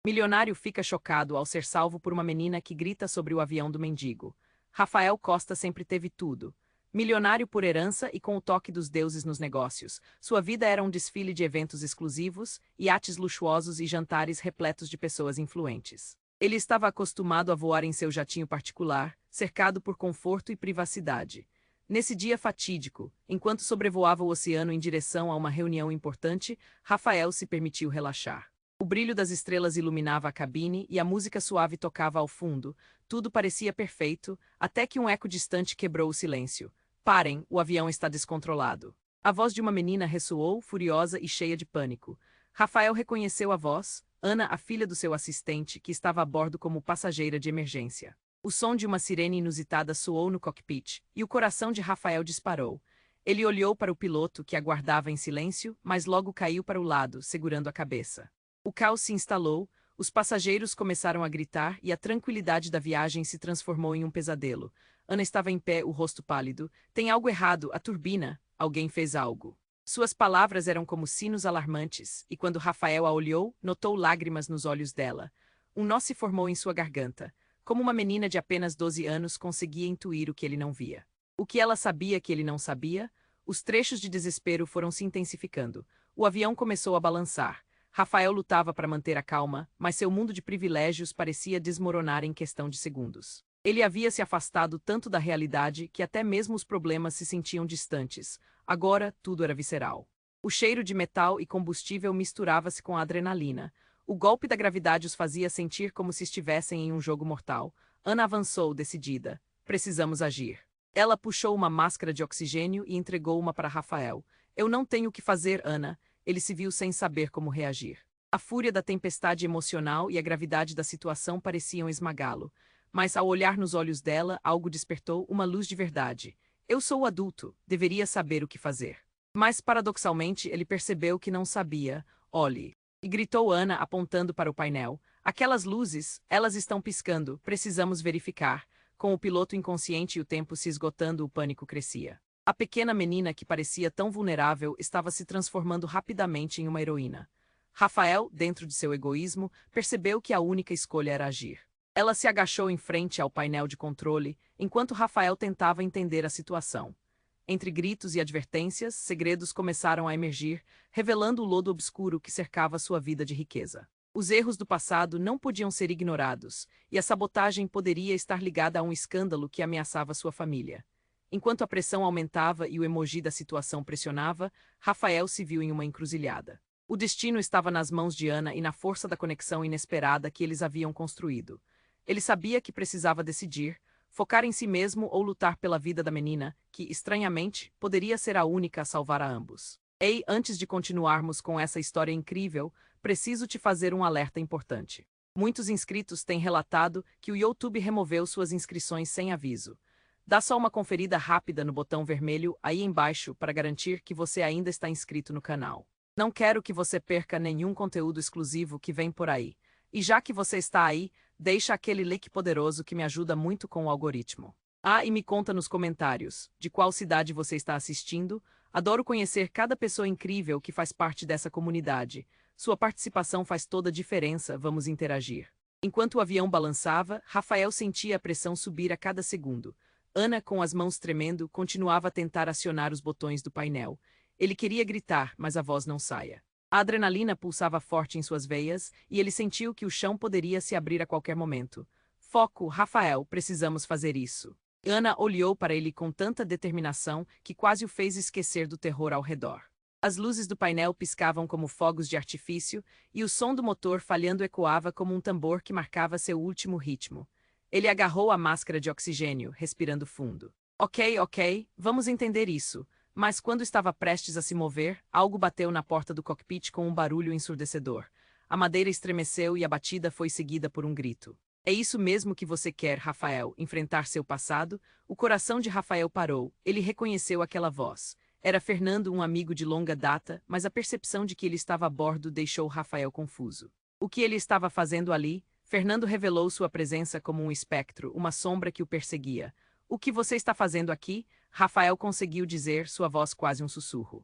Milionário fica chocado ao ser salvo por uma menina que grita sobre o avião do mendigo. Rafael Costa sempre teve tudo. Milionário por herança e com o toque dos deuses nos negócios, sua vida era um desfile de eventos exclusivos, iates luxuosos e jantares repletos de pessoas influentes. Ele estava acostumado a voar em seu jatinho particular, cercado por conforto e privacidade. Nesse dia fatídico, enquanto sobrevoava o oceano em direção a uma reunião importante, Rafael se permitiu relaxar. O brilho das estrelas iluminava a cabine e a música suave tocava ao fundo. Tudo parecia perfeito, até que um eco distante quebrou o silêncio. Parem, o avião está descontrolado. A voz de uma menina ressoou, furiosa e cheia de pânico. Rafael reconheceu a voz, Ana, a filha do seu assistente, que estava a bordo como passageira de emergência. O som de uma sirene inusitada soou no cockpit, e o coração de Rafael disparou. Ele olhou para o piloto, que aguardava em silêncio, mas logo caiu para o lado, segurando a cabeça. O caos se instalou, os passageiros começaram a gritar e a tranquilidade da viagem se transformou em um pesadelo. Ana estava em pé, o rosto pálido. Tem algo errado, a turbina. Alguém fez algo. Suas palavras eram como sinos alarmantes, e quando Rafael a olhou, notou lágrimas nos olhos dela. Um nó se formou em sua garganta. Como uma menina de apenas 12 anos conseguia intuir o que ele não via. O que ela sabia que ele não sabia? Os trechos de desespero foram se intensificando. O avião começou a balançar. Rafael lutava para manter a calma, mas seu mundo de privilégios parecia desmoronar em questão de segundos. Ele havia se afastado tanto da realidade que até mesmo os problemas se sentiam distantes. Agora, tudo era visceral. O cheiro de metal e combustível misturava-se com a adrenalina. O golpe da gravidade os fazia sentir como se estivessem em um jogo mortal. Ana avançou, decidida. Precisamos agir. Ela puxou uma máscara de oxigênio e entregou uma para Rafael. Eu não tenho o que fazer, Ana. Ele se viu sem saber como reagir. A fúria da tempestade emocional e a gravidade da situação pareciam esmagá-lo. Mas ao olhar nos olhos dela, algo despertou uma luz de verdade. Eu sou adulto, deveria saber o que fazer. Mas, paradoxalmente, ele percebeu que não sabia. Olhe. E gritou Ana, apontando para o painel. Aquelas luzes, elas estão piscando, precisamos verificar. Com o piloto inconsciente e o tempo se esgotando, o pânico crescia. A pequena menina que parecia tão vulnerável estava se transformando rapidamente em uma heroína. Rafael, dentro de seu egoísmo, percebeu que a única escolha era agir. Ela se agachou em frente ao painel de controle, enquanto Rafael tentava entender a situação. Entre gritos e advertências, segredos começaram a emergir, revelando o lodo obscuro que cercava sua vida de riqueza. Os erros do passado não podiam ser ignorados, e a sabotagem poderia estar ligada a um escândalo que ameaçava sua família. Enquanto a pressão aumentava e o emoji da situação pressionava, Rafael se viu em uma encruzilhada. O destino estava nas mãos de Ana e na força da conexão inesperada que eles haviam construído. Ele sabia que precisava decidir, focar em si mesmo ou lutar pela vida da menina, que, estranhamente, poderia ser a única a salvar a ambos. Ei, antes de continuarmos com essa história incrível, preciso te fazer um alerta importante. Muitos inscritos têm relatado que o YouTube removeu suas inscrições sem aviso. Dá só uma conferida rápida no botão vermelho aí embaixo para garantir que você ainda está inscrito no canal. Não quero que você perca nenhum conteúdo exclusivo que vem por aí. E já que você está aí, deixa aquele like poderoso que me ajuda muito com o algoritmo. Ah, e me conta nos comentários de qual cidade você está assistindo. Adoro conhecer cada pessoa incrível que faz parte dessa comunidade. Sua participação faz toda a diferença, vamos interagir. Enquanto o avião balançava, Rafael sentia a pressão subir a cada segundo. Ana, com as mãos tremendo, continuava a tentar acionar os botões do painel. Ele queria gritar, mas a voz não saía. A adrenalina pulsava forte em suas veias, e ele sentiu que o chão poderia se abrir a qualquer momento. Foco, Rafael, precisamos fazer isso. Ana olhou para ele com tanta determinação que quase o fez esquecer do terror ao redor. As luzes do painel piscavam como fogos de artifício, e o som do motor falhando ecoava como um tambor que marcava seu último ritmo. Ele agarrou a máscara de oxigênio, respirando fundo. Ok, vamos entender isso. Mas quando estava prestes a se mover, algo bateu na porta do cockpit com um barulho ensurdecedor. A madeira estremeceu e a batida foi seguida por um grito. É isso mesmo que você quer, Rafael, enfrentar seu passado? O coração de Rafael parou. Ele reconheceu aquela voz. Era Fernando, um amigo de longa data, mas a percepção de que ele estava a bordo deixou Rafael confuso. O que ele estava fazendo ali? Fernando revelou sua presença como um espectro, uma sombra que o perseguia. O que você está fazendo aqui? Rafael conseguiu dizer, sua voz quase um sussurro.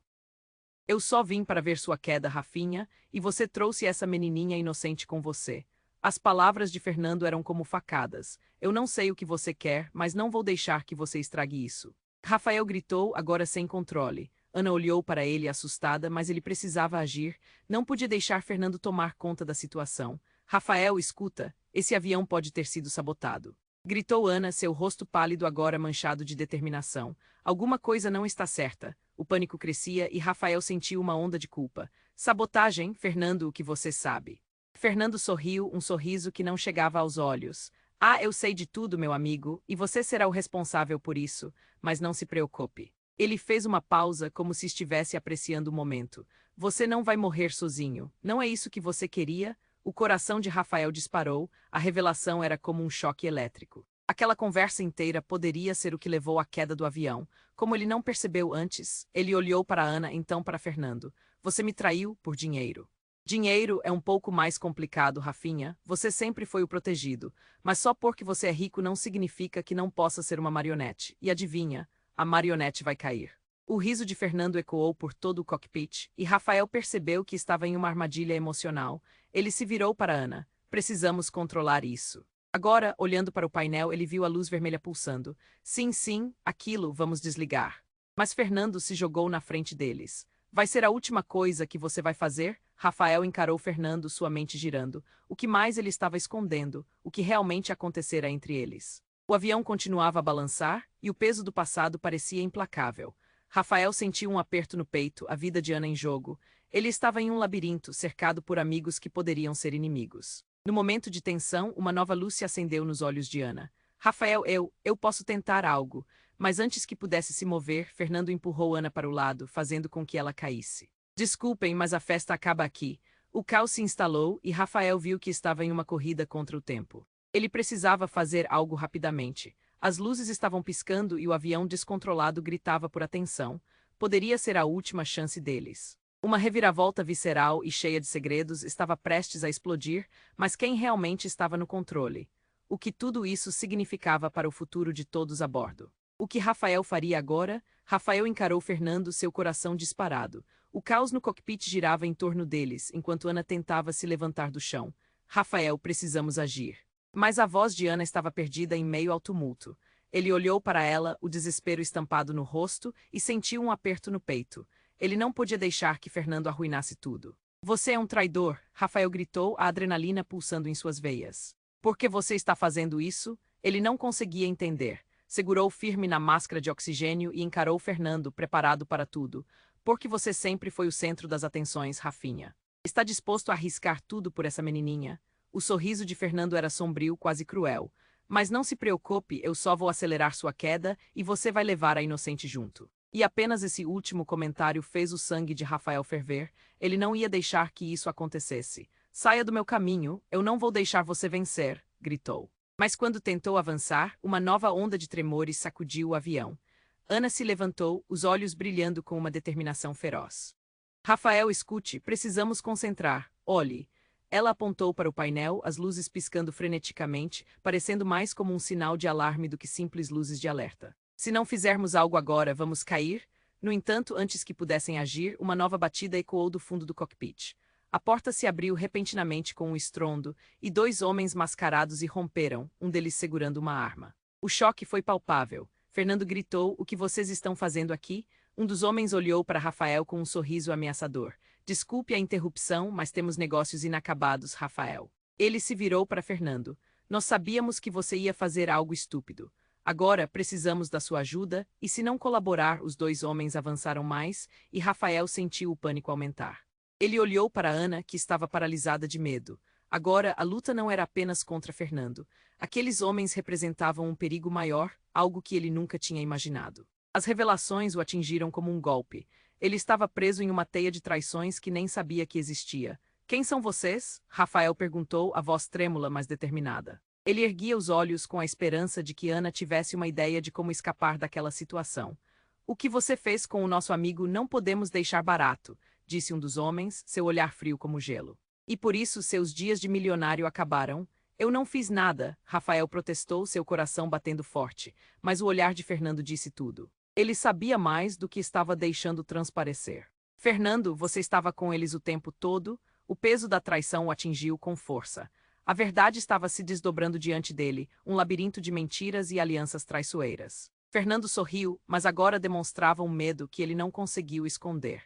Eu só vim para ver sua queda, Rafinha, e você trouxe essa menininha inocente com você. As palavras de Fernando eram como facadas. Eu não sei o que você quer, mas não vou deixar que você estrague isso. Rafael gritou, agora sem controle. Ana olhou para ele assustada, mas ele precisava agir. Não podia deixar Fernando tomar conta da situação. Rafael, escuta, esse avião pode ter sido sabotado. Gritou Ana, seu rosto pálido agora manchado de determinação. Alguma coisa não está certa. O pânico crescia e Rafael sentiu uma onda de culpa. Sabotagem, Fernando, o que você sabe? Fernando sorriu, um sorriso que não chegava aos olhos. Ah, eu sei de tudo, meu amigo, e você será o responsável por isso, mas não se preocupe. Ele fez uma pausa, como se estivesse apreciando o momento. Você não vai morrer sozinho. Não é isso que você queria? O coração de Rafael disparou, a revelação era como um choque elétrico. Aquela conversa inteira poderia ser o que levou à queda do avião. Como ele não percebeu antes, ele olhou para Ana, então para Fernando. Você me traiu por dinheiro. Dinheiro é um pouco mais complicado, Rafinha. Você sempre foi o protegido. Mas só porque você é rico não significa que não possa ser uma marionete. E adivinha, a marionete vai cair. O riso de Fernando ecoou por todo o cockpit, e Rafael percebeu que estava em uma armadilha emocional. Ele se virou para Ana. Precisamos controlar isso. Agora, olhando para o painel, ele viu a luz vermelha pulsando. Sim, sim, aquilo, vamos desligar. Mas Fernando se jogou na frente deles. Vai ser a última coisa que você vai fazer? Rafael encarou Fernando, sua mente girando. O que mais ele estava escondendo? O que realmente acontecera entre eles? O avião continuava a balançar, e o peso do passado parecia implacável. Rafael sentiu um aperto no peito, a vida de Ana em jogo. Ele estava em um labirinto, cercado por amigos que poderiam ser inimigos. No momento de tensão, uma nova luz se acendeu nos olhos de Ana. Rafael, eu posso tentar algo. Mas antes que pudesse se mover, Fernando empurrou Ana para o lado, fazendo com que ela caísse. Desculpem, mas a festa acaba aqui. O caos se instalou e Rafael viu que estava em uma corrida contra o tempo. Ele precisava fazer algo rapidamente. As luzes estavam piscando e o avião descontrolado gritava por atenção. Poderia ser a última chance deles. Uma reviravolta visceral e cheia de segredos estava prestes a explodir, mas quem realmente estava no controle? O que tudo isso significava para o futuro de todos a bordo? O que Rafael faria agora? Rafael encarou Fernando, seu coração disparado. O caos no cockpit girava em torno deles, enquanto Ana tentava se levantar do chão. Rafael, precisamos agir. Mas a voz de Ana estava perdida em meio ao tumulto. Ele olhou para ela, o desespero estampado no rosto, e sentiu um aperto no peito. Ele não podia deixar que Fernando arruinasse tudo. Você é um traidor, Rafael gritou, a adrenalina pulsando em suas veias. Por que você está fazendo isso? Ele não conseguia entender. Segurou firme na máscara de oxigênio e encarou Fernando, preparado para tudo. Porque você sempre foi o centro das atenções, Rafinha. Está disposto a arriscar tudo por essa menininha? O sorriso de Fernando era sombrio, quase cruel. Mas não se preocupe, eu só vou acelerar sua queda e você vai levar a inocente junto. E apenas esse último comentário fez o sangue de Rafael ferver. Ele não ia deixar que isso acontecesse. Saia do meu caminho, eu não vou deixar você vencer, gritou. Mas quando tentou avançar, uma nova onda de tremores sacudiu o avião. Ana se levantou, os olhos brilhando com uma determinação feroz. Rafael, escute, precisamos concentrar. Olhe. Ela apontou para o painel, as luzes piscando freneticamente, parecendo mais como um sinal de alarme do que simples luzes de alerta. Se não fizermos algo agora, vamos cair? No entanto, antes que pudessem agir, uma nova batida ecoou do fundo do cockpit. A porta se abriu repentinamente com um estrondo, e dois homens mascarados irromperam, um deles segurando uma arma. O choque foi palpável. Fernando gritou, o que vocês estão fazendo aqui? Um dos homens olhou para Rafael com um sorriso ameaçador. Desculpe a interrupção, mas temos negócios inacabados, Rafael. Ele se virou para Fernando. Nós sabíamos que você ia fazer algo estúpido. Agora precisamos da sua ajuda, e se não colaborar, os dois homens avançaram mais, e Rafael sentiu o pânico aumentar. Ele olhou para Ana, que estava paralisada de medo. Agora, a luta não era apenas contra Fernando. Aqueles homens representavam um perigo maior, algo que ele nunca tinha imaginado. As revelações o atingiram como um golpe. Ele estava preso em uma teia de traições que nem sabia que existia. Quem são vocês? Rafael perguntou, a voz trêmula, mas determinada. Ele erguia os olhos com a esperança de que Ana tivesse uma ideia de como escapar daquela situação. O que você fez com o nosso amigo não podemos deixar barato, disse um dos homens, seu olhar frio como gelo. E por isso seus dias de milionário acabaram? Eu não fiz nada, Rafael protestou, seu coração batendo forte, mas o olhar de Fernando disse tudo. Ele sabia mais do que estava deixando transparecer. Fernando, você estava com eles o tempo todo, o peso da traição o atingiu com força. A verdade estava se desdobrando diante dele, um labirinto de mentiras e alianças traiçoeiras. Fernando sorriu, mas agora demonstrava um medo que ele não conseguiu esconder.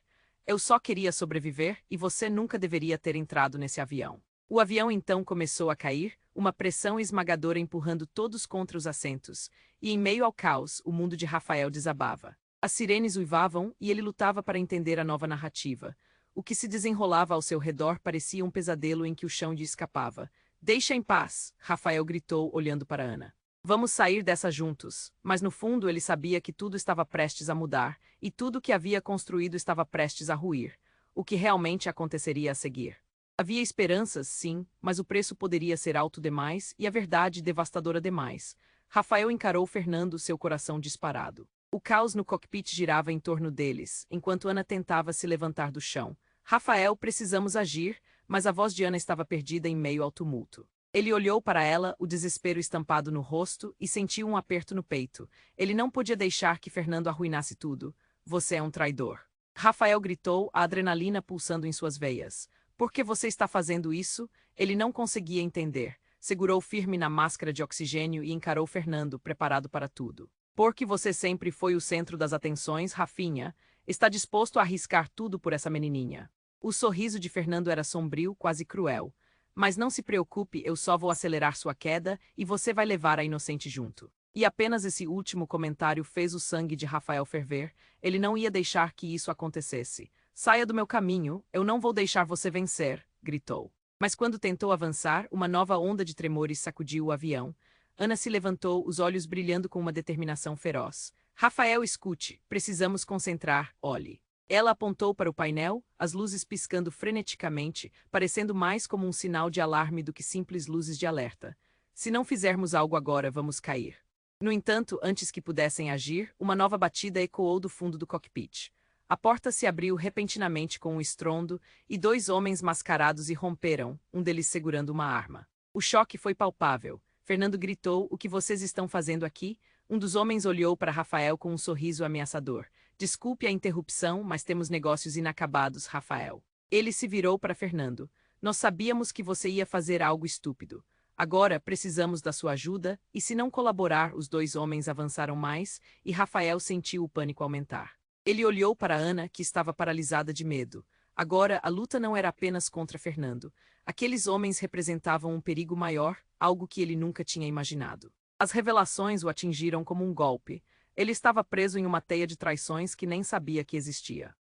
Eu só queria sobreviver e você nunca deveria ter entrado nesse avião. O avião então começou a cair, uma pressão esmagadora empurrando todos contra os assentos, e em meio ao caos, o mundo de Rafael desabava. As sirenes uivavam e ele lutava para entender a nova narrativa. O que se desenrolava ao seu redor parecia um pesadelo em que o chão lhe escapava. Deixa em paz, Rafael gritou, olhando para Ana. Vamos sair dessa juntos. Mas no fundo ele sabia que tudo estava prestes a mudar, e tudo que havia construído estava prestes a ruir. O que realmente aconteceria a seguir? Havia esperanças, sim, mas o preço poderia ser alto demais e a verdade devastadora demais. Rafael encarou Fernando, seu coração disparado. O caos no cockpit girava em torno deles, enquanto Ana tentava se levantar do chão. Rafael, precisamos agir, mas a voz de Ana estava perdida em meio ao tumulto. Ele olhou para ela, o desespero estampado no rosto, e sentiu um aperto no peito. Ele não podia deixar que Fernando arruinasse tudo. Você é um traidor. Rafael gritou, a adrenalina pulsando em suas veias. Por que você está fazendo isso? Ele não conseguia entender. Segurou firme na máscara de oxigênio e encarou Fernando, preparado para tudo. Porque você sempre foi o centro das atenções, Rafinha. Está disposto a arriscar tudo por essa menininha. O sorriso de Fernando era sombrio, quase cruel. Mas não se preocupe, eu só vou acelerar sua queda e você vai levar a inocente junto. E apenas esse último comentário fez o sangue de Rafael ferver. Ele não ia deixar que isso acontecesse. Saia do meu caminho, eu não vou deixar você vencer, gritou. Mas quando tentou avançar, uma nova onda de tremores sacudiu o avião. Ana se levantou, os olhos brilhando com uma determinação feroz. Rafael, escute, precisamos concentrar, olhe. Ela apontou para o painel, as luzes piscando freneticamente, parecendo mais como um sinal de alarme do que simples luzes de alerta. Se não fizermos algo agora, vamos cair. No entanto, antes que pudessem agir, uma nova batida ecoou do fundo do cockpit. A porta se abriu repentinamente com um estrondo, e dois homens mascarados irromperam, um deles segurando uma arma. O choque foi palpável. Fernando gritou, o que vocês estão fazendo aqui? Um dos homens olhou para Rafael com um sorriso ameaçador. Desculpe a interrupção, mas temos negócios inacabados, Rafael. Ele se virou para Fernando. Nós sabíamos que você ia fazer algo estúpido. Agora precisamos da sua ajuda, e se não colaborar, os dois homens avançaram mais, e Rafael sentiu o pânico aumentar. Ele olhou para Ana, que estava paralisada de medo. Agora, a luta não era apenas contra Fernando. Aqueles homens representavam um perigo maior, algo que ele nunca tinha imaginado. As revelações o atingiram como um golpe. Ele estava preso em uma teia de traições que nem sabia que existia.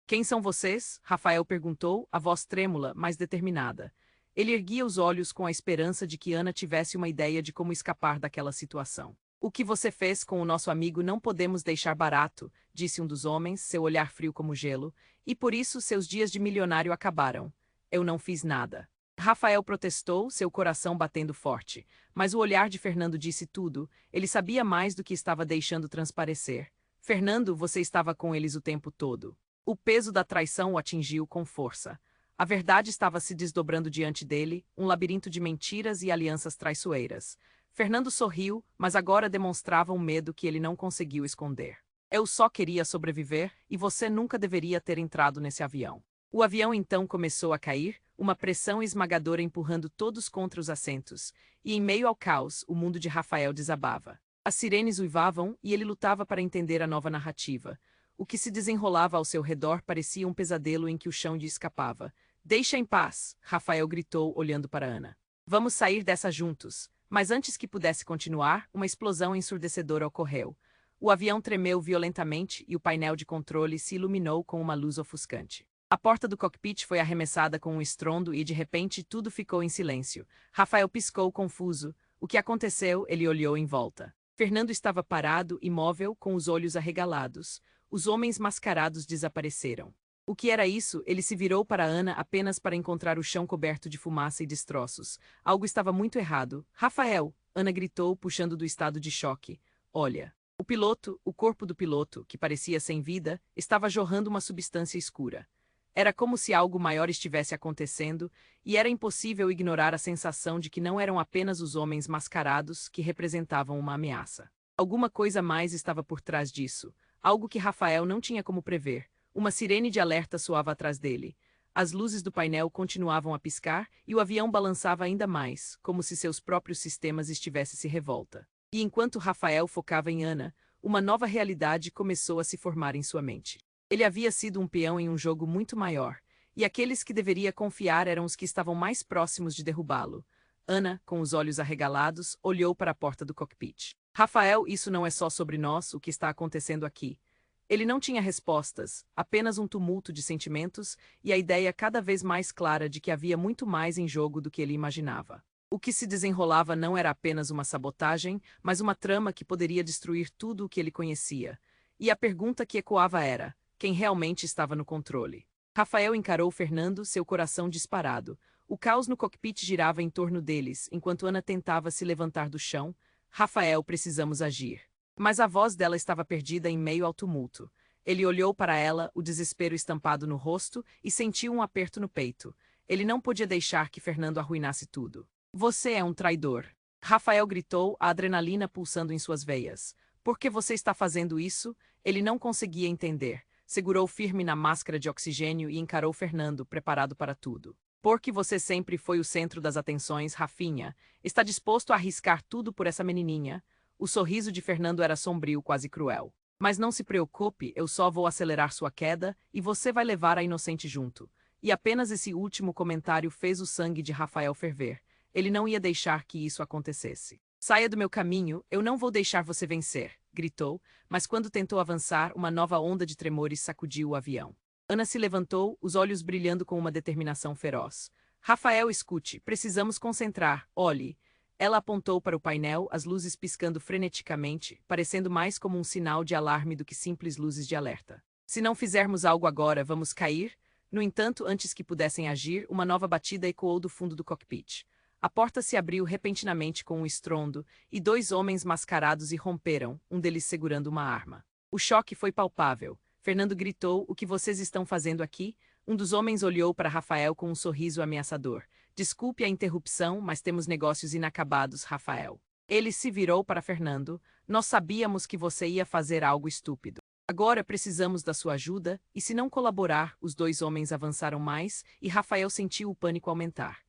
Quem são vocês? Rafael perguntou, a voz trêmula, mas determinada. Ele erguia os olhos com a esperança de que Ana tivesse uma ideia de como escapar daquela situação. O que você fez com o nosso amigo não podemos deixar barato, disse um dos homens, seu olhar frio como gelo, e por isso seus dias de milionário acabaram. Eu não fiz nada. Rafael protestou, seu coração batendo forte, mas o olhar de Fernando disse tudo, ele sabia mais do que estava deixando transparecer. Fernando, você estava com eles o tempo todo. O peso da traição o atingiu com força. A verdade estava se desdobrando diante dele, um labirinto de mentiras e alianças traiçoeiras. Fernando sorriu, mas agora demonstrava um medo que ele não conseguiu esconder. Eu só queria sobreviver, e você nunca deveria ter entrado nesse avião. O avião então começou a cair, uma pressão esmagadora empurrando todos contra os assentos, e em meio ao caos, o mundo de Rafael desabava. As sirenes uivavam e ele lutava para entender a nova narrativa. O que se desenrolava ao seu redor parecia um pesadelo em que o chão lhe escapava. Deixa em paz, Rafael gritou, olhando para Ana. Vamos sair dessa juntos. Mas antes que pudesse continuar, uma explosão ensurdecedora ocorreu. O avião tremeu violentamente e o painel de controle se iluminou com uma luz ofuscante. A porta do cockpit foi arremessada com um estrondo e, de repente, tudo ficou em silêncio. Rafael piscou confuso. O que aconteceu? Ele olhou em volta. Fernando estava parado, imóvel, com os olhos arregalados. Os homens mascarados desapareceram. O que era isso? Ele se virou para Ana apenas para encontrar o chão coberto de fumaça e destroços. Algo estava muito errado. Rafael! Ana gritou, puxando do estado de choque. Olha. O corpo do piloto, que parecia sem vida, estava jorrando uma substância escura. Era como se algo maior estivesse acontecendo, e era impossível ignorar a sensação de que não eram apenas os homens mascarados que representavam uma ameaça. Alguma coisa mais estava por trás disso, algo que Rafael não tinha como prever. Uma sirene de alerta soava atrás dele. As luzes do painel continuavam a piscar e o avião balançava ainda mais, como se seus próprios sistemas estivessem se revolta. E enquanto Rafael focava em Ana, uma nova realidade começou a se formar em sua mente. Ele havia sido um peão em um jogo muito maior, e aqueles que deveria confiar eram os que estavam mais próximos de derrubá-lo. Ana, com os olhos arregalados, olhou para a porta do cockpit. Rafael, isso não é só sobre nós, o que está acontecendo aqui. Ele não tinha respostas, apenas um tumulto de sentimentos e a ideia cada vez mais clara de que havia muito mais em jogo do que ele imaginava. O que se desenrolava não era apenas uma sabotagem, mas uma trama que poderia destruir tudo o que ele conhecia. E a pergunta que ecoava era: quem realmente estava no controle? Rafael encarou Fernando, seu coração disparado. O caos no cockpit girava em torno deles, enquanto Ana tentava se levantar do chão. Rafael, precisamos agir. Mas a voz dela estava perdida em meio ao tumulto. Ele olhou para ela, o desespero estampado no rosto, e sentiu um aperto no peito. Ele não podia deixar que Fernando arruinasse tudo. Você é um traidor. Rafael gritou, a adrenalina pulsando em suas veias. Por que você está fazendo isso? Ele não conseguia entender. Segurou firme na máscara de oxigênio e encarou Fernando, preparado para tudo. Porque você sempre foi o centro das atenções, Rafinha. Está disposto a arriscar tudo por essa menininha? O sorriso de Fernando era sombrio, quase cruel. Mas não se preocupe, eu só vou acelerar sua queda e você vai levar a inocente junto. E apenas esse último comentário fez o sangue de Rafael ferver. Ele não ia deixar que isso acontecesse. Saia do meu caminho, eu não vou deixar você vencer, gritou, mas quando tentou avançar, uma nova onda de tremores sacudiu o avião. Ana se levantou, os olhos brilhando com uma determinação feroz. Rafael, escute, precisamos concentrar, olhe. Ela apontou para o painel, as luzes piscando freneticamente, parecendo mais como um sinal de alarme do que simples luzes de alerta. Se não fizermos algo agora, vamos cair? No entanto, antes que pudessem agir, uma nova batida ecoou do fundo do cockpit. A porta se abriu repentinamente com um estrondo, e dois homens mascarados irromperam, um deles segurando uma arma. O choque foi palpável. Fernando gritou, o que vocês estão fazendo aqui? Um dos homens olhou para Rafael com um sorriso ameaçador. Desculpe a interrupção, mas temos negócios inacabados, Rafael. Ele se virou para Fernando. Nós sabíamos que você ia fazer algo estúpido. Agora precisamos da sua ajuda, e se não colaborar, os dois homens avançaram mais, e Rafael sentiu o pânico aumentar.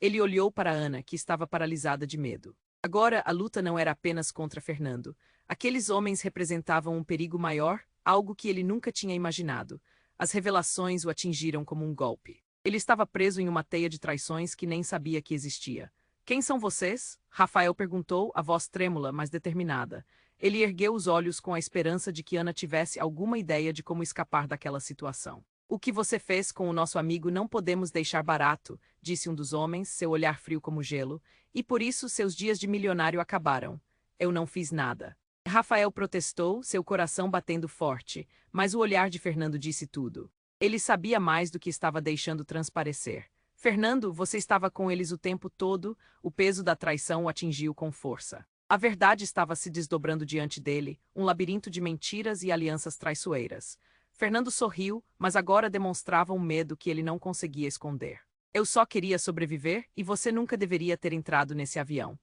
Ele olhou para Ana, que estava paralisada de medo. Agora a luta não era apenas contra Fernando. Aqueles homens representavam um perigo maior, algo que ele nunca tinha imaginado. As revelações o atingiram como um golpe. Ele estava preso em uma teia de traições que nem sabia que existia. Quem são vocês? Rafael perguntou, a voz trêmula, mas determinada. Ele ergueu os olhos com a esperança de que Ana tivesse alguma ideia de como escapar daquela situação. O que você fez com o nosso amigo não podemos deixar barato, disse um dos homens, seu olhar frio como gelo, e por isso seus dias de milionário acabaram. Eu não fiz nada. Rafael protestou, seu coração batendo forte, mas o olhar de Fernando disse tudo. Ele sabia mais do que estava deixando transparecer. Fernando, você estava com eles o tempo todo, o peso da traição o atingiu com força. A verdade estava se desdobrando diante dele, um labirinto de mentiras e alianças traiçoeiras. Fernando sorriu, mas agora demonstrava um medo que ele não conseguia esconder. Eu só queria sobreviver e você nunca deveria ter entrado nesse avião.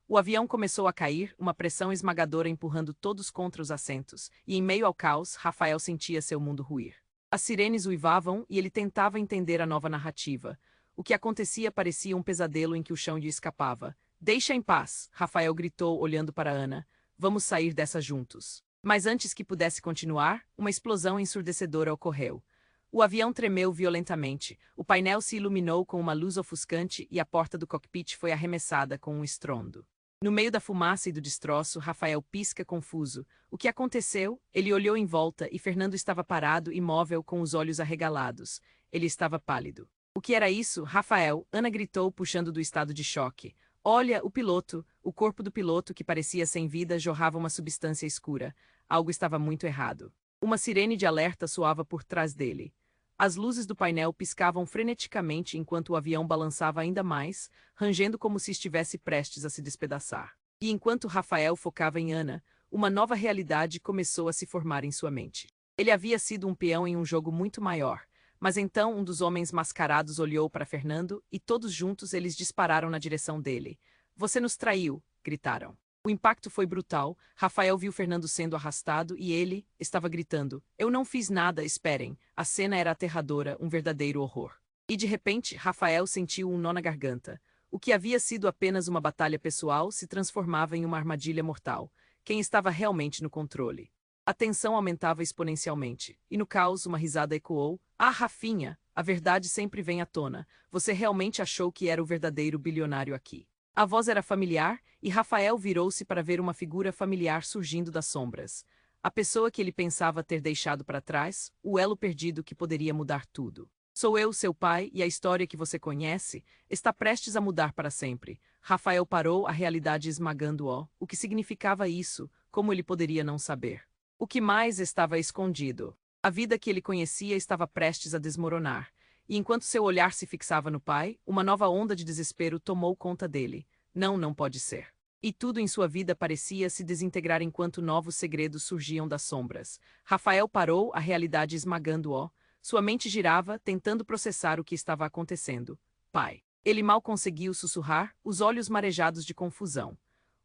O avião começou a cair, uma pressão esmagadora empurrando todos contra os assentos, e em meio ao caos, Rafael sentia seu mundo ruir. As sirenes uivavam e ele tentava entender a nova narrativa. O que acontecia parecia um pesadelo em que o chão lhe escapava. Deixa em paz, Rafael gritou olhando para Ana. Vamos sair dessa juntos. Mas antes que pudesse continuar, uma explosão ensurdecedora ocorreu. O avião tremeu violentamente, o painel se iluminou com uma luz ofuscante e a porta do cockpit foi arremessada com um estrondo. No meio da fumaça e do destroço, Rafael pisca confuso. O que aconteceu? Ele olhou em volta e Fernando estava parado, imóvel, com os olhos arregalados. Ele estava pálido. O que era isso, Rafael? Ana gritou, puxando do estado de choque. Olha, o piloto. O corpo do piloto, que parecia sem vida, jorrava uma substância escura. Algo estava muito errado. Uma sirene de alerta soava por trás dele. As luzes do painel piscavam freneticamente enquanto o avião balançava ainda mais, rangendo como se estivesse prestes a se despedaçar. E enquanto Rafael focava em Ana, uma nova realidade começou a se formar em sua mente. Ele havia sido um peão em um jogo muito maior, mas então um dos homens mascarados olhou para Fernando e todos juntos eles dispararam na direção dele. Você nos traiu, gritaram. O impacto foi brutal. Rafael viu Fernando sendo arrastado e ele estava gritando: "Eu não fiz nada, esperem." A cena era aterradora, um verdadeiro horror. E de repente, Rafael sentiu um nó na garganta. O que havia sido apenas uma batalha pessoal se transformava em uma armadilha mortal. Quem estava realmente no controle? A tensão aumentava exponencialmente. E no caos, uma risada ecoou: "Ah, Rafinha, a verdade sempre vem à tona. Você realmente achou que era o verdadeiro bilionário aqui." A voz era familiar, e Rafael virou-se para ver uma figura familiar surgindo das sombras. A pessoa que ele pensava ter deixado para trás, o elo perdido que poderia mudar tudo. "Sou eu, seu pai, e a história que você conhece está prestes a mudar para sempre." Rafael parou, a realidade esmagando-o. O que significava isso? Como ele poderia não saber? O que mais estava escondido? A vida que ele conhecia estava prestes a desmoronar. E enquanto seu olhar se fixava no pai, uma nova onda de desespero tomou conta dele. Não, não pode ser. E tudo em sua vida parecia se desintegrar enquanto novos segredos surgiam das sombras. Rafael parou, a realidade esmagando-o. Sua mente girava, tentando processar o que estava acontecendo. "Pai." Ele mal conseguiu sussurrar, os olhos marejados de confusão.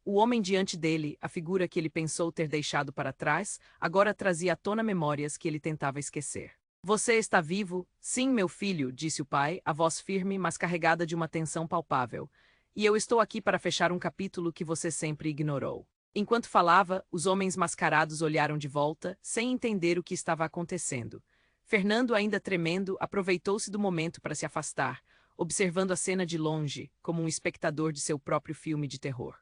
O homem diante dele, a figura que ele pensou ter deixado para trás, agora trazia à tona memórias que ele tentava esquecer. "Você está vivo?" "Sim, meu filho," disse o pai, a voz firme, mas carregada de uma tensão palpável. "E eu estou aqui para fechar um capítulo que você sempre ignorou." Enquanto falava, os homens mascarados olharam de volta, sem entender o que estava acontecendo. Fernando, ainda tremendo, aproveitou-se do momento para se afastar, observando a cena de longe, como um espectador de seu próprio filme de terror.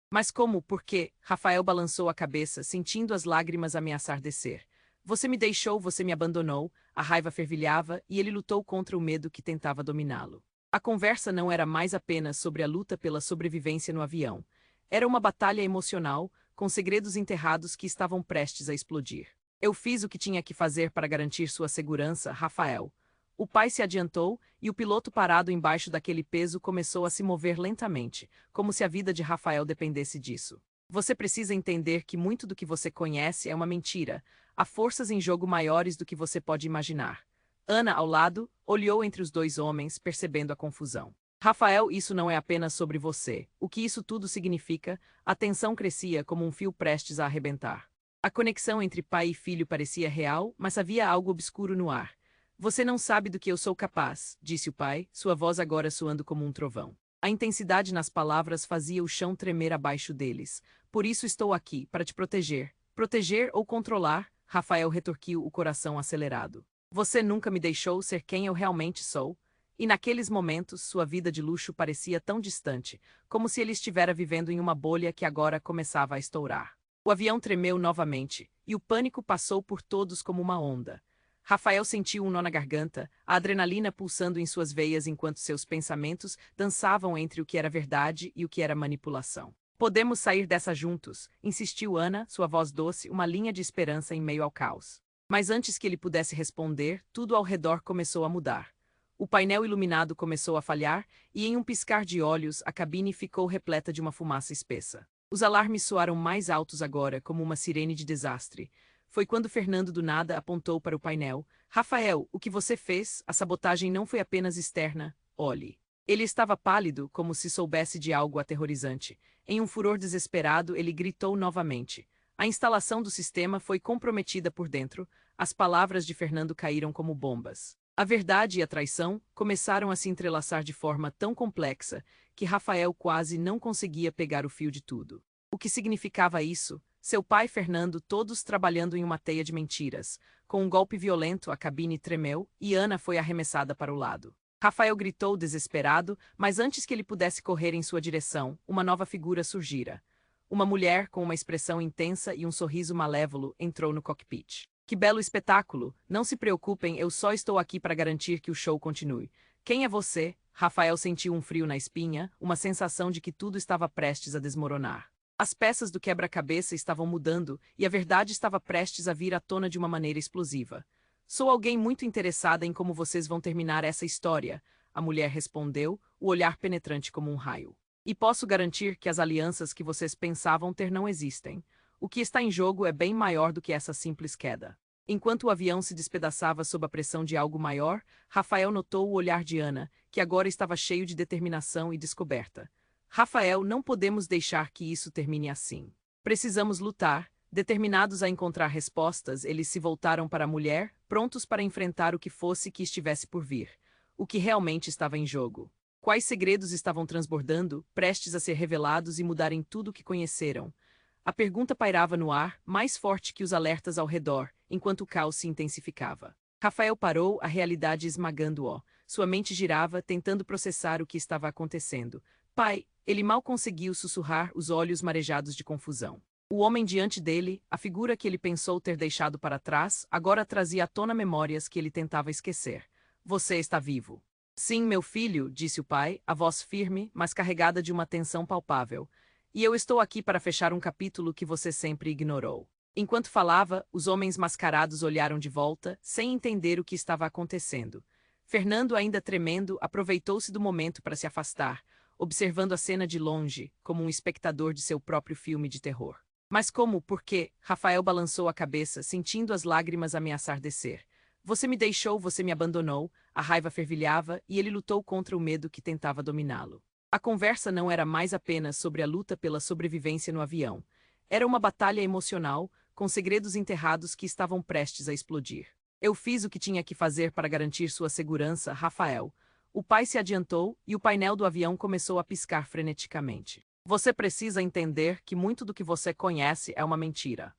"Mas como? Por quê?" Rafael balançou a cabeça, sentindo as lágrimas ameaçar descer. "Você me deixou, você me abandonou." A raiva fervilhava e ele lutou contra o medo que tentava dominá-lo. A conversa não era mais apenas sobre a luta pela sobrevivência no avião. Era uma batalha emocional, com segredos enterrados que estavam prestes a explodir. "Eu fiz o que tinha que fazer para garantir sua segurança, Rafael." O pai se adiantou, e o piloto parado embaixo daquele peso começou a se mover lentamente, como se a vida de Rafael dependesse disso. "Você precisa entender que muito do que você conhece é uma mentira. Há forças em jogo maiores do que você pode imaginar." Ana, ao lado, olhou entre os dois homens, percebendo a confusão. "Rafael, isso não é apenas sobre você. O que isso tudo significa?" A tensão crescia como um fio prestes a arrebentar. A conexão entre pai e filho parecia real, mas havia algo obscuro no ar. "Você não sabe do que eu sou capaz," disse o pai, sua voz agora soando como um trovão. A intensidade nas palavras fazia o chão tremer abaixo deles. "Por isso estou aqui, para te proteger." "Proteger ou controlar?" Rafael retorquiu, o coração acelerado. "Você nunca me deixou ser quem eu realmente sou." E naqueles momentos, sua vida de luxo parecia tão distante, como se ele estivera vivendo em uma bolha que agora começava a estourar. O avião tremeu novamente, e o pânico passou por todos como uma onda. Rafael sentiu um nó na garganta, a adrenalina pulsando em suas veias enquanto seus pensamentos dançavam entre o que era verdade e o que era manipulação. "Podemos sair dessa juntos," insistiu Ana, sua voz doce, uma linha de esperança em meio ao caos. Mas antes que ele pudesse responder, tudo ao redor começou a mudar. O painel iluminado começou a falhar, e em um piscar de olhos, a cabine ficou repleta de uma fumaça espessa. Os alarmes soaram mais altos agora, como uma sirene de desastre. Foi quando Fernando do nada apontou para o painel. "Rafael, o que você fez? A sabotagem não foi apenas externa. Olhe." Ele estava pálido, como se soubesse de algo aterrorizante. Em um furor desesperado, ele gritou novamente. A instalação do sistema foi comprometida por dentro. As palavras de Fernando caíram como bombas. A verdade e a traição começaram a se entrelaçar de forma tão complexa que Rafael quase não conseguia pegar o fio de tudo. O que significava isso? Seu pai e Fernando todos trabalhando em uma teia de mentiras. Com um golpe violento, a cabine tremeu e Ana foi arremessada para o lado. Rafael gritou desesperado, mas antes que ele pudesse correr em sua direção, uma nova figura surgira. Uma mulher com uma expressão intensa e um sorriso malévolo entrou no cockpit. "Que belo espetáculo! Não se preocupem, eu só estou aqui para garantir que o show continue." "Quem é você?" Rafael sentiu um frio na espinha, uma sensação de que tudo estava prestes a desmoronar. As peças do quebra-cabeça estavam mudando e a verdade estava prestes a vir à tona de uma maneira explosiva. "Sou alguém muito interessada em como vocês vão terminar essa história," a mulher respondeu, o olhar penetrante como um raio. "E posso garantir que as alianças que vocês pensavam ter não existem. O que está em jogo é bem maior do que essa simples queda." Enquanto o avião se despedaçava sob a pressão de algo maior, Rafael notou o olhar de Ana, que agora estava cheio de determinação e descoberta. Rafael, não podemos deixar que isso termine assim. Precisamos lutar. Determinados a encontrar respostas, eles se voltaram para a mulher, prontos para enfrentar o que fosse que estivesse por vir. O que realmente estava em jogo? Quais segredos estavam transbordando, prestes a ser revelados e mudarem tudo o que conheceram? A pergunta pairava no ar, mais forte que os alertas ao redor, enquanto o caos se intensificava. Rafael parou, a realidade esmagando-o. Sua mente girava, tentando processar o que estava acontecendo. Pai, ele mal conseguiu sussurrar, os olhos marejados de confusão. O homem diante dele, a figura que ele pensou ter deixado para trás, agora trazia à tona memórias que ele tentava esquecer. Você está vivo. Sim, meu filho, disse o pai, a voz firme, mas carregada de uma tensão palpável. E eu estou aqui para fechar um capítulo que você sempre ignorou. Enquanto falava, os homens mascarados olharam de volta, sem entender o que estava acontecendo. Fernando, ainda tremendo, aproveitou-se do momento para se afastar, observando a cena de longe, como um espectador de seu próprio filme de terror. Mas como, por quê? Rafael balançou a cabeça, sentindo as lágrimas ameaçar descer. Você me deixou, você me abandonou, a raiva fervilhava e ele lutou contra o medo que tentava dominá-lo. A conversa não era mais apenas sobre a luta pela sobrevivência no avião. Era uma batalha emocional, com segredos enterrados que estavam prestes a explodir. Eu fiz o que tinha que fazer para garantir sua segurança, Rafael. O pai se adiantou e o painel do avião começou a piscar freneticamente. Você precisa entender que muito do que você conhece é uma mentira.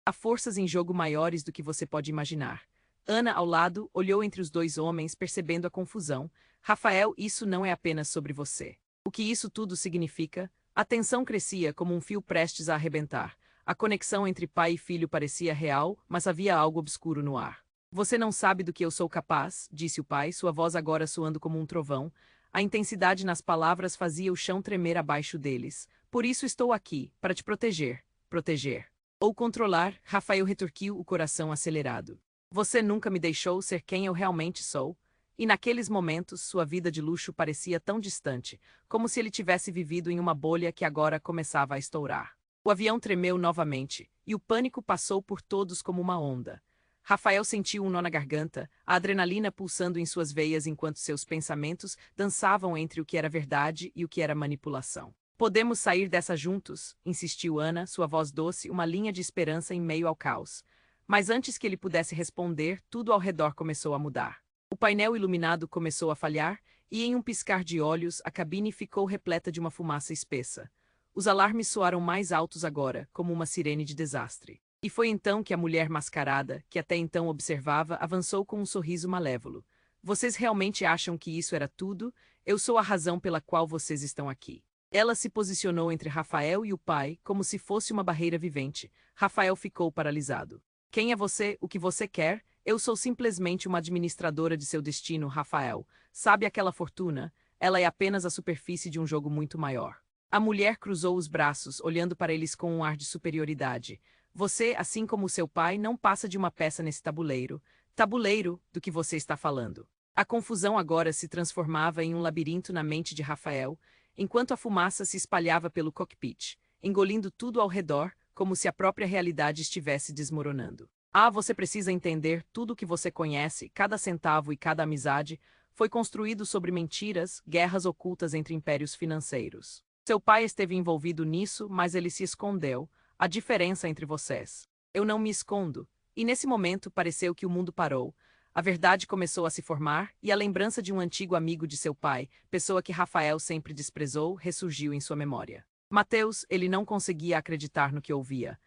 Há forças em jogo maiores do que você pode imaginar. Ana, ao lado, olhou entre os dois homens, percebendo a confusão. Rafael, isso não é apenas sobre você. O que isso tudo significa? A tensão crescia como um fio prestes a arrebentar. A conexão entre pai e filho parecia real, mas havia algo obscuro no ar. Você não sabe do que eu sou capaz, disse o pai, sua voz agora soando como um trovão. A intensidade nas palavras fazia o chão tremer abaixo deles. Por isso estou aqui, para te proteger. Proteger. Ou controlar, Rafael retorquiu, o coração acelerado. Você nunca me deixou ser quem eu realmente sou. E naqueles momentos, sua vida de luxo parecia tão distante, como se ele tivesse vivido em uma bolha que agora começava a estourar. O avião tremeu novamente, e o pânico passou por todos como uma onda. Rafael sentiu um nó na garganta, a adrenalina pulsando em suas veias enquanto seus pensamentos dançavam entre o que era verdade e o que era manipulação. Podemos sair dessa juntos, insistiu Ana, sua voz doce, uma linha de esperança em meio ao caos. Mas antes que ele pudesse responder, tudo ao redor começou a mudar. O painel iluminado começou a falhar, e em um piscar de olhos, a cabine ficou repleta de uma fumaça espessa. Os alarmes soaram mais altos agora, como uma sirene de desastre. E foi então que a mulher mascarada, que até então observava, avançou com um sorriso malévolo. Vocês realmente acham que isso era tudo? Eu sou a razão pela qual vocês estão aqui. Ela se posicionou entre Rafael e o pai, como se fosse uma barreira vivente. Rafael ficou paralisado. Quem é você? O que você quer? Eu sou simplesmente uma administradora de seu destino, Rafael. Sabe aquela fortuna? Ela é apenas a superfície de um jogo muito maior. A mulher cruzou os braços, olhando para eles com um ar de superioridade. Você, assim como seu pai, não passa de uma peça nesse tabuleiro. Tabuleiro, do que você está falando. A confusão agora se transformava em um labirinto na mente de Rafael, enquanto a fumaça se espalhava pelo cockpit, engolindo tudo ao redor, como se a própria realidade estivesse desmoronando. Ah, você precisa entender, tudo o que você conhece, cada centavo e cada amizade, foi construído sobre mentiras, guerras ocultas entre impérios financeiros. Seu pai esteve envolvido nisso, mas ele se escondeu. A diferença entre vocês. Eu não me escondo. E nesse momento pareceu que o mundo parou. A verdade começou a se formar, e a lembrança de um antigo amigo de seu pai, pessoa que Rafael sempre desprezou, ressurgiu em sua memória. Mateus, ele não conseguia acreditar no que ouvia.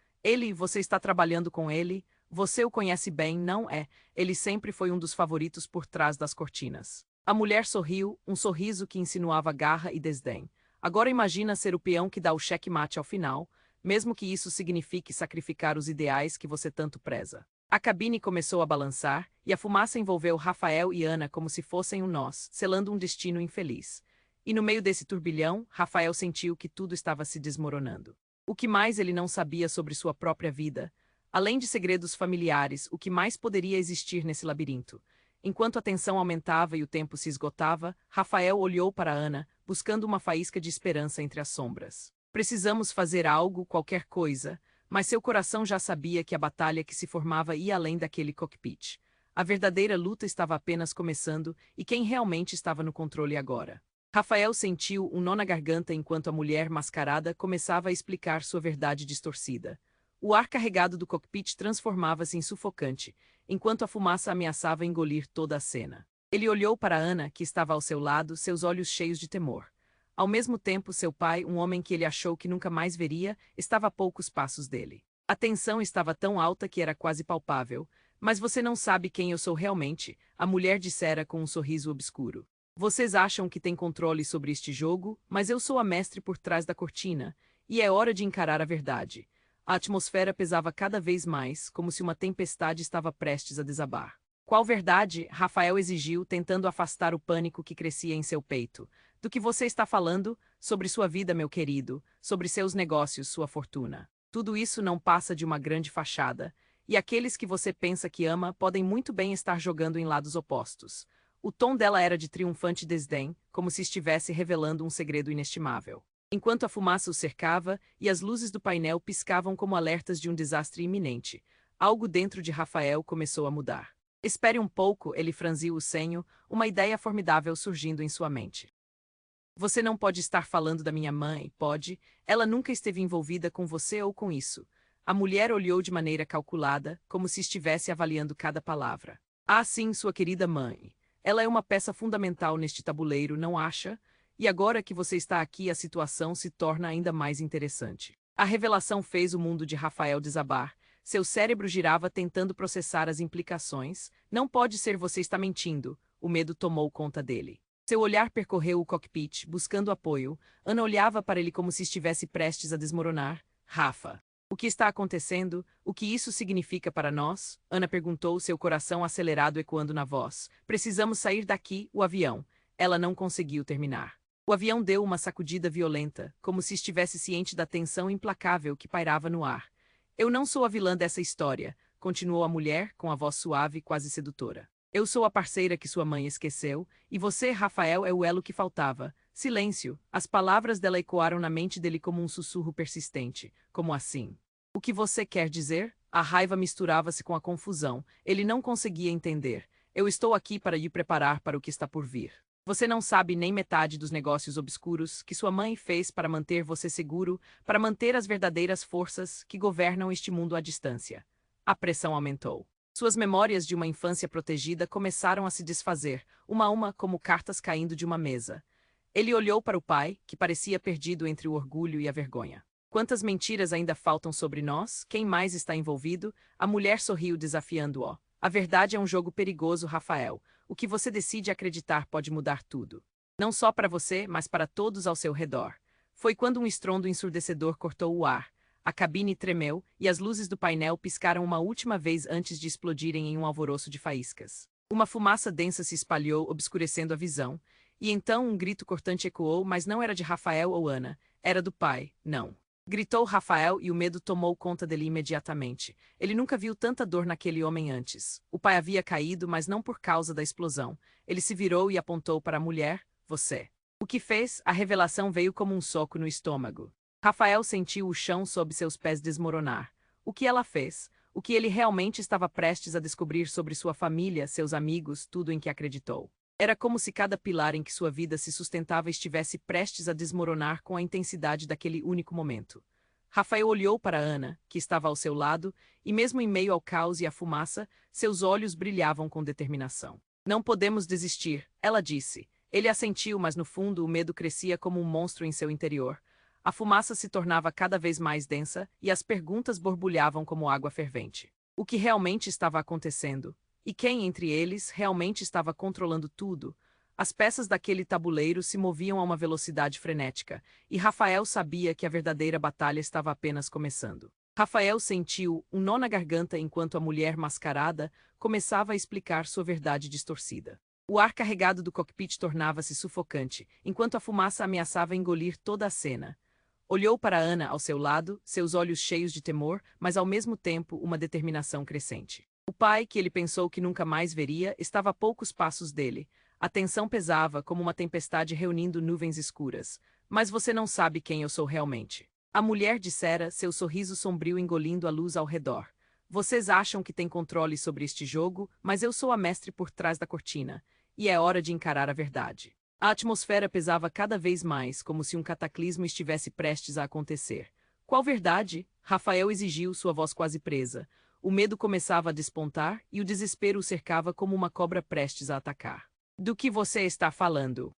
Você está trabalhando com ele? Você o conhece bem, não é? Ele sempre foi um dos favoritos por trás das cortinas. A mulher sorriu, um sorriso que insinuava garra e desdém. Agora imagina ser o peão que dá o cheque-mate ao final, mesmo que isso signifique sacrificar os ideais que você tanto preza. A cabine começou a balançar, e a fumaça envolveu Rafael e Ana como se fossem um nós, selando um destino infeliz. E no meio desse turbilhão, Rafael sentiu que tudo estava se desmoronando. O que mais ele não sabia sobre sua própria vida? Além de segredos familiares, o que mais poderia existir nesse labirinto? Enquanto a tensão aumentava e o tempo se esgotava, Rafael olhou para Ana, buscando uma faísca de esperança entre as sombras. Precisamos fazer algo, qualquer coisa, mas seu coração já sabia que a batalha que se formava ia além daquele cockpit. A verdadeira luta estava apenas começando, e quem realmente estava no controle agora? Rafael sentiu um nó na garganta enquanto a mulher mascarada começava a explicar sua verdade distorcida. O ar carregado do cockpit transformava-se em sufocante, enquanto a fumaça ameaçava engolir toda a cena. Ele olhou para Ana, que estava ao seu lado, seus olhos cheios de temor. Ao mesmo tempo, seu pai, um homem que ele achou que nunca mais veria, estava a poucos passos dele. A tensão estava tão alta que era quase palpável. Mas você não sabe quem eu sou realmente, a mulher dissera com um sorriso obscuro. Vocês acham que têm controle sobre este jogo, mas eu sou a mestre por trás da cortina, e é hora de encarar a verdade. A atmosfera pesava cada vez mais, como se uma tempestade estava prestes a desabar. Qual verdade? Rafael exigiu, tentando afastar o pânico que crescia em seu peito. Do que você está falando? Sobre sua vida, meu querido, sobre seus negócios, sua fortuna. Tudo isso não passa de uma grande fachada, e aqueles que você pensa que ama podem muito bem estar jogando em lados opostos. O tom dela era de triunfante desdém, como se estivesse revelando um segredo inestimável. Enquanto a fumaça o cercava e as luzes do painel piscavam como alertas de um desastre iminente, algo dentro de Rafael começou a mudar. Espere um pouco, ele franziu o senho, uma ideia formidável surgindo em sua mente. Você não pode estar falando da minha mãe, pode? Ela nunca esteve envolvida com você ou com isso. A mulher olhou de maneira calculada, como se estivesse avaliando cada palavra. Ah, sim, sua querida mãe. Ela é uma peça fundamental neste tabuleiro, não acha? E agora que você está aqui, a situação se torna ainda mais interessante. A revelação fez o mundo de Rafael desabar. Seu cérebro girava tentando processar as implicações. Não pode ser, você está mentindo. O medo tomou conta dele. Seu olhar percorreu o cockpit, buscando apoio. Ana olhava para ele como se estivesse prestes a desmoronar. Rafa. O que está acontecendo? O que isso significa para nós? Ana perguntou, seu coração acelerado ecoando na voz. Precisamos sair daqui, o avião. Ela não conseguiu terminar. O avião deu uma sacudida violenta, como se estivesse ciente da tensão implacável que pairava no ar. Eu não sou a vilã dessa história, continuou a mulher, com a voz suave, quase sedutora. Eu sou a parceira que sua mãe esqueceu, e você, Rafael, é o elo que faltava. Silêncio. As palavras dela ecoaram na mente dele como um sussurro persistente. Como assim? O que você quer dizer? A raiva misturava-se com a confusão. Ele não conseguia entender. Eu estou aqui para lhe preparar para o que está por vir. Você não sabe nem metade dos negócios obscuros que sua mãe fez para manter você seguro, para manter as verdadeiras forças que governam este mundo à distância. A pressão aumentou. Suas memórias de uma infância protegida começaram a se desfazer, uma a uma como cartas caindo de uma mesa. Ele olhou para o pai, que parecia perdido entre o orgulho e a vergonha. Quantas mentiras ainda faltam sobre nós? Quem mais está envolvido? A mulher sorriu desafiando-o. A verdade é um jogo perigoso, Rafael. O que você decide acreditar pode mudar tudo. Não só para você, mas para todos ao seu redor. Foi quando um estrondo ensurdecedor cortou o ar. A cabine tremeu e as luzes do painel piscaram uma última vez antes de explodirem em um alvoroço de faíscas. Uma fumaça densa se espalhou, obscurecendo a visão, e então um grito cortante ecoou, mas não era de Rafael ou Ana, era do pai, não. Gritou Rafael e o medo tomou conta dele imediatamente. Ele nunca viu tanta dor naquele homem antes. O pai havia caído, mas não por causa da explosão. Ele se virou e apontou para a mulher, você. O que fez? A revelação veio como um soco no estômago. Rafael sentiu o chão sob seus pés desmoronar. O que ela fez? O que ele realmente estava prestes a descobrir sobre sua família, seus amigos, tudo em que acreditou. Era como se cada pilar em que sua vida se sustentava estivesse prestes a desmoronar com a intensidade daquele único momento. Rafael olhou para Ana, que estava ao seu lado, e mesmo em meio ao caos e à fumaça, seus olhos brilhavam com determinação. Não podemos desistir, ela disse. Ele assentiu, mas no fundo o medo crescia como um monstro em seu interior. A fumaça se tornava cada vez mais densa e as perguntas borbulhavam como água fervente. O que realmente estava acontecendo? E quem entre eles realmente estava controlando tudo? As peças daquele tabuleiro se moviam a uma velocidade frenética, e Rafael sabia que a verdadeira batalha estava apenas começando. Rafael sentiu um nó na garganta enquanto a mulher mascarada começava a explicar sua verdade distorcida. O ar carregado do cockpit tornava-se sufocante, enquanto a fumaça ameaçava engolir toda a cena. Olhou para Ana ao seu lado, seus olhos cheios de temor, mas ao mesmo tempo uma determinação crescente. O pai, que ele pensou que nunca mais veria, estava a poucos passos dele. A tensão pesava como uma tempestade reunindo nuvens escuras. Mas você não sabe quem eu sou realmente. A mulher dissera, seu sorriso sombrio engolindo a luz ao redor. Vocês acham que têm controle sobre este jogo, mas eu sou a mestre por trás da cortina. E é hora de encarar a verdade. A atmosfera pesava cada vez mais, como se um cataclismo estivesse prestes a acontecer. Qual verdade? Rafael exigiu, sua voz quase presa. O medo começava a despontar e o desespero o cercava como uma cobra prestes a atacar. Do que você está falando?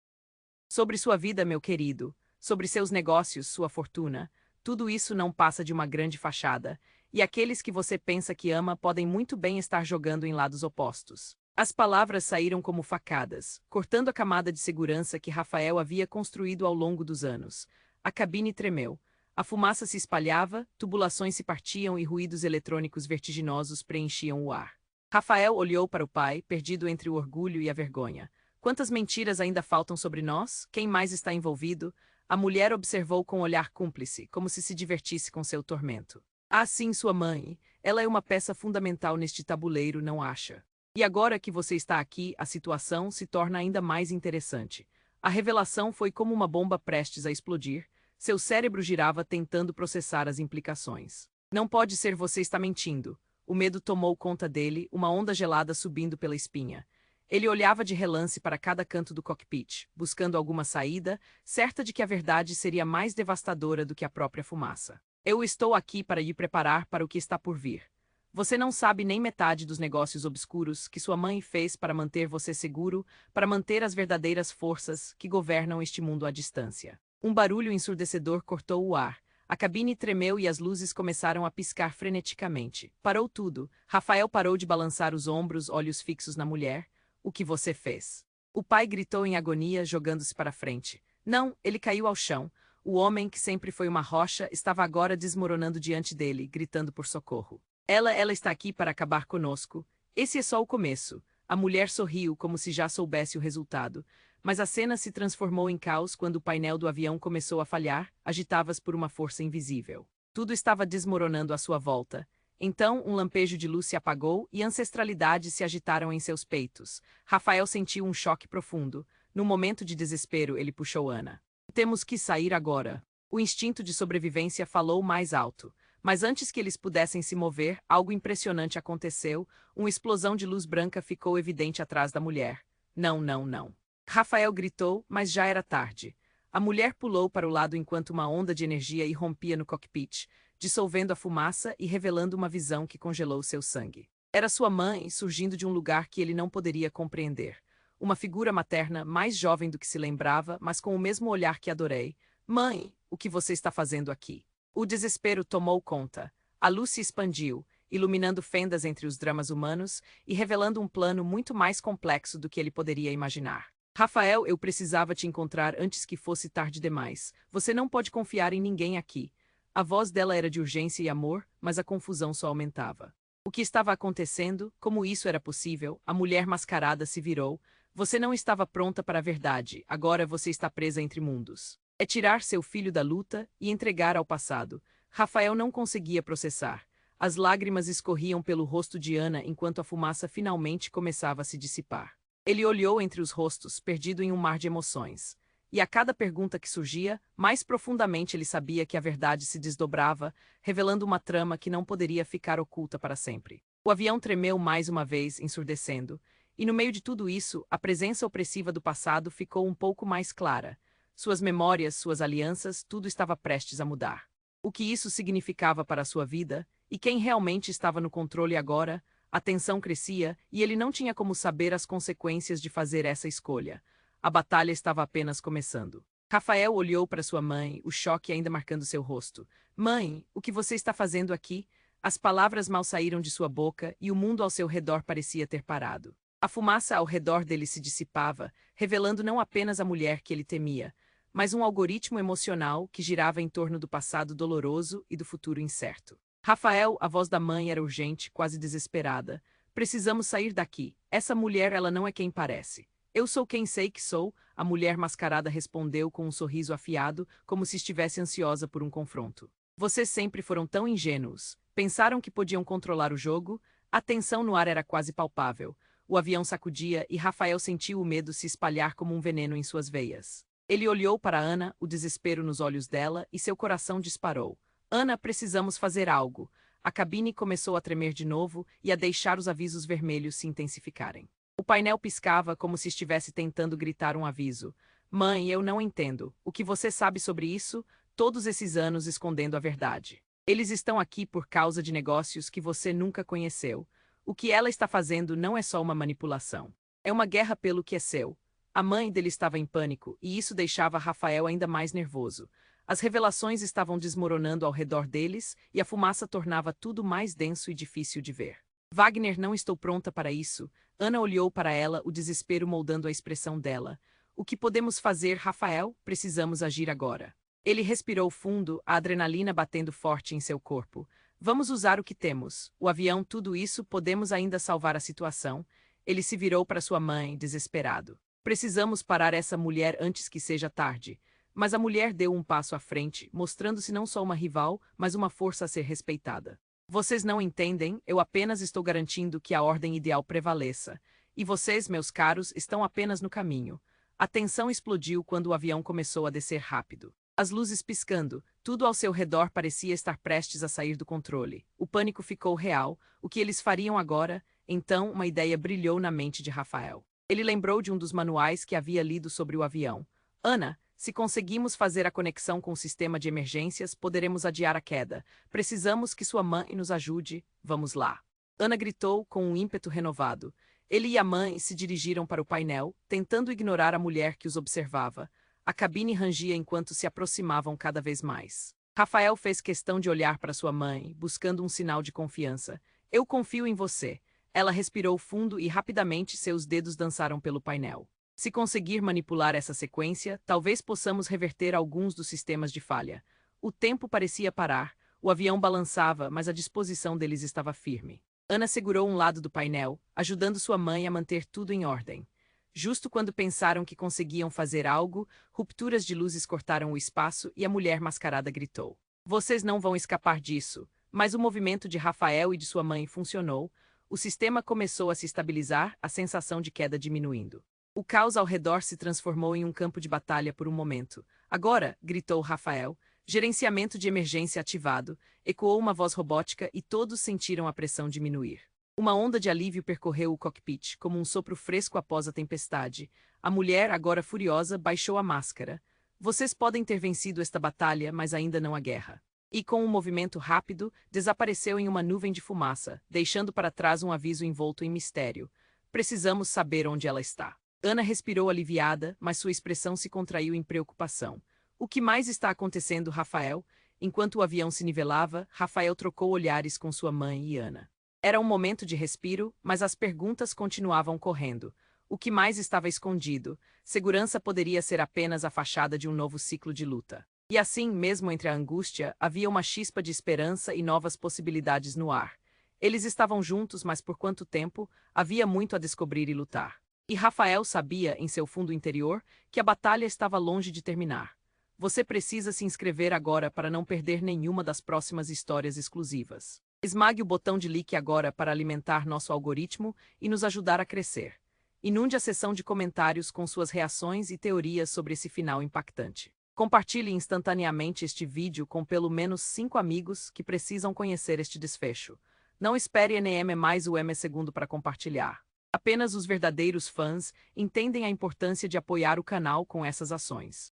Sobre sua vida, meu querido. Sobre seus negócios, sua fortuna. Tudo isso não passa de uma grande fachada. E aqueles que você pensa que ama podem muito bem estar jogando em lados opostos. As palavras saíram como facadas, cortando a camada de segurança que Rafael havia construído ao longo dos anos. A cabine tremeu. A fumaça se espalhava, tubulações se partiam e ruídos eletrônicos vertiginosos preenchiam o ar. Rafael olhou para o pai, perdido entre o orgulho e a vergonha. Quantas mentiras ainda faltam sobre nós? Quem mais está envolvido? A mulher observou com um olhar cúmplice, como se divertisse com seu tormento. Ah, sim, sua mãe. Ela é uma peça fundamental neste tabuleiro, não acha? E agora que você está aqui, a situação se torna ainda mais interessante. A revelação foi como uma bomba prestes a explodir. Seu cérebro girava tentando processar as implicações. Não pode ser, você está mentindo. O medo tomou conta dele, uma onda gelada subindo pela espinha. Ele olhava de relance para cada canto do cockpit, buscando alguma saída, certa de que a verdade seria mais devastadora do que a própria fumaça. Eu estou aqui para lhe preparar para o que está por vir. Você não sabe nem metade dos negócios obscuros que sua mãe fez para manter você seguro, para manter as verdadeiras forças que governam este mundo à distância. Um barulho ensurdecedor cortou o ar. A cabine tremeu e as luzes começaram a piscar freneticamente. Parou tudo. Rafael parou de balançar os ombros, olhos fixos na mulher. O que você fez? O pai gritou em agonia, jogando-se para frente. Não, ele caiu ao chão. O homem, que sempre foi uma rocha, estava agora desmoronando diante dele, gritando por socorro. Ela está aqui para acabar conosco. Esse é só o começo. A mulher sorriu como se já soubesse o resultado. Mas a cena se transformou em caos quando o painel do avião começou a falhar, agitava-se por uma força invisível. Tudo estava desmoronando à sua volta. Então, um lampejo de luz se apagou e ancestralidades se agitaram em seus peitos. Rafael sentiu um choque profundo. No momento de desespero, ele puxou Ana. Temos que sair agora. O instinto de sobrevivência falou mais alto. Mas antes que eles pudessem se mover, algo impressionante aconteceu. Uma explosão de luz branca ficou evidente atrás da mulher. Não, não, não. Rafael gritou, mas já era tarde. A mulher pulou para o lado enquanto uma onda de energia irrompia no cockpit, dissolvendo a fumaça e revelando uma visão que congelou seu sangue. Era sua mãe, surgindo de um lugar que ele não poderia compreender. Uma figura materna mais jovem do que se lembrava, mas com o mesmo olhar que adorei. Mãe, o que você está fazendo aqui? O desespero tomou conta. A luz se expandiu, iluminando fendas entre os dramas humanos e revelando um plano muito mais complexo do que ele poderia imaginar. Rafael, eu precisava te encontrar antes que fosse tarde demais. Você não pode confiar em ninguém aqui. A voz dela era de urgência e amor, mas a confusão só aumentava. O que estava acontecendo? Como isso era possível? A mulher mascarada se virou. Você não estava pronta para a verdade. Agora você está presa entre mundos. É tirar seu filho da luta e entregar ao passado. Rafael não conseguia processar. As lágrimas escorriam pelo rosto de Ana enquanto a fumaça finalmente começava a se dissipar. Ele olhou entre os rostos, perdido em um mar de emoções. E a cada pergunta que surgia, mais profundamente ele sabia que a verdade se desdobrava, revelando uma trama que não poderia ficar oculta para sempre. O avião tremeu mais uma vez, ensurdecendo, e no meio de tudo isso, a presença opressiva do passado ficou um pouco mais clara. Suas memórias, suas alianças, tudo estava prestes a mudar. O que isso significava para a sua vida, e quem realmente estava no controle agora? A tensão crescia, e ele não tinha como saber as consequências de fazer essa escolha. A batalha estava apenas começando. Rafael olhou para sua mãe, o choque ainda marcando seu rosto. Mãe, o que você está fazendo aqui? As palavras mal saíram de sua boca e o mundo ao seu redor parecia ter parado. A fumaça ao redor dele se dissipava, revelando não apenas a mulher que ele temia, mas um algoritmo emocional que girava em torno do passado doloroso e do futuro incerto. Rafael, a voz da mãe era urgente, quase desesperada. Precisamos sair daqui. Essa mulher, ela não é quem parece. Eu sou quem sei que sou, a mulher mascarada respondeu com um sorriso afiado, como se estivesse ansiosa por um confronto. Vocês sempre foram tão ingênuos. Pensaram que podiam controlar o jogo? A tensão no ar era quase palpável. O avião sacudia e Rafael sentiu o medo se espalhar como um veneno em suas veias. Ele olhou para Ana, o desespero nos olhos dela, e seu coração disparou. Ana, precisamos fazer algo. A cabine começou a tremer de novo e a deixar os avisos vermelhos se intensificarem. O painel piscava como se estivesse tentando gritar um aviso. Mãe, eu não entendo. O que você sabe sobre isso? Todos esses anos escondendo a verdade. Eles estão aqui por causa de negócios que você nunca conheceu. O que ela está fazendo não é só uma manipulação. É uma guerra pelo que é seu. A mãe dele estava em pânico, e isso deixava Rafael ainda mais nervoso. As revelações estavam desmoronando ao redor deles, e a fumaça tornava tudo mais denso e difícil de ver. Wagner, não estou pronta para isso. Ana olhou para ela, o desespero moldando a expressão dela. O que podemos fazer, Rafael? Precisamos agir agora. Ele respirou fundo, a adrenalina batendo forte em seu corpo. Vamos usar o que temos. O avião, tudo isso, podemos ainda salvar a situação. Ele se virou para sua mãe, desesperado. Precisamos parar essa mulher antes que seja tarde. Mas a mulher deu um passo à frente, mostrando-se não só uma rival, mas uma força a ser respeitada. Vocês não entendem, eu apenas estou garantindo que a ordem ideal prevaleça. E vocês, meus caros, estão apenas no caminho. A tensão explodiu quando o avião começou a descer rápido. As luzes piscando, tudo ao seu redor parecia estar prestes a sair do controle. O pânico ficou real. O que eles fariam agora? Então, uma ideia brilhou na mente de Rafael. Ele lembrou de um dos manuais que havia lido sobre o avião. Ana, se conseguimos fazer a conexão com o sistema de emergências, poderemos adiar a queda. Precisamos que sua mãe nos ajude. Vamos lá. Ana gritou com um ímpeto renovado. Ele e a mãe se dirigiram para o painel, tentando ignorar a mulher que os observava. A cabine rangia enquanto se aproximavam cada vez mais. Rafael fez questão de olhar para sua mãe, buscando um sinal de confiança. Eu confio em você. Ela respirou fundo e rapidamente seus dedos dançaram pelo painel. Se conseguir manipular essa sequência, talvez possamos reverter alguns dos sistemas de falha. O tempo parecia parar, o avião balançava, mas a disposição deles estava firme. Ana segurou um lado do painel, ajudando sua mãe a manter tudo em ordem. Justo quando pensaram que conseguiam fazer algo, rupturas de luzes cortaram o espaço e a mulher mascarada gritou. Vocês não vão escapar disso. Mas o movimento de Rafael e de sua mãe funcionou. O sistema começou a se estabilizar, a sensação de queda diminuindo. O caos ao redor se transformou em um campo de batalha por um momento. Agora, gritou Rafael, gerenciamento de emergência ativado, ecoou uma voz robótica e todos sentiram a pressão diminuir. Uma onda de alívio percorreu o cockpit, como um sopro fresco após a tempestade. A mulher, agora furiosa, baixou a máscara. Vocês podem ter vencido esta batalha, mas ainda não a guerra. E com um movimento rápido, desapareceu em uma nuvem de fumaça, deixando para trás um aviso envolto em mistério. Precisamos saber onde ela está. Ana respirou aliviada, mas sua expressão se contraiu em preocupação. O que mais está acontecendo, Rafael? Enquanto o avião se nivelava, Rafael trocou olhares com sua mãe e Ana. Era um momento de respiro, mas as perguntas continuavam correndo. O que mais estava escondido? Segurança poderia ser apenas a fachada de um novo ciclo de luta. E assim, mesmo entre a angústia, havia uma chispa de esperança e novas possibilidades no ar. Eles estavam juntos, mas por quanto tempo? Havia muito a descobrir e lutar. E Rafael sabia, em seu fundo interior, que a batalha estava longe de terminar. Você precisa se inscrever agora para não perder nenhuma das próximas histórias exclusivas. Esmague o botão de like agora para alimentar nosso algoritmo e nos ajudar a crescer. Inunde a seção de comentários com suas reações e teorias sobre esse final impactante. Compartilhe instantaneamente este vídeo com pelo menos 5 amigos que precisam conhecer este desfecho. Não espere NM mais o M segundo para compartilhar. Apenas os verdadeiros fãs entendem a importância de apoiar o canal com essas ações.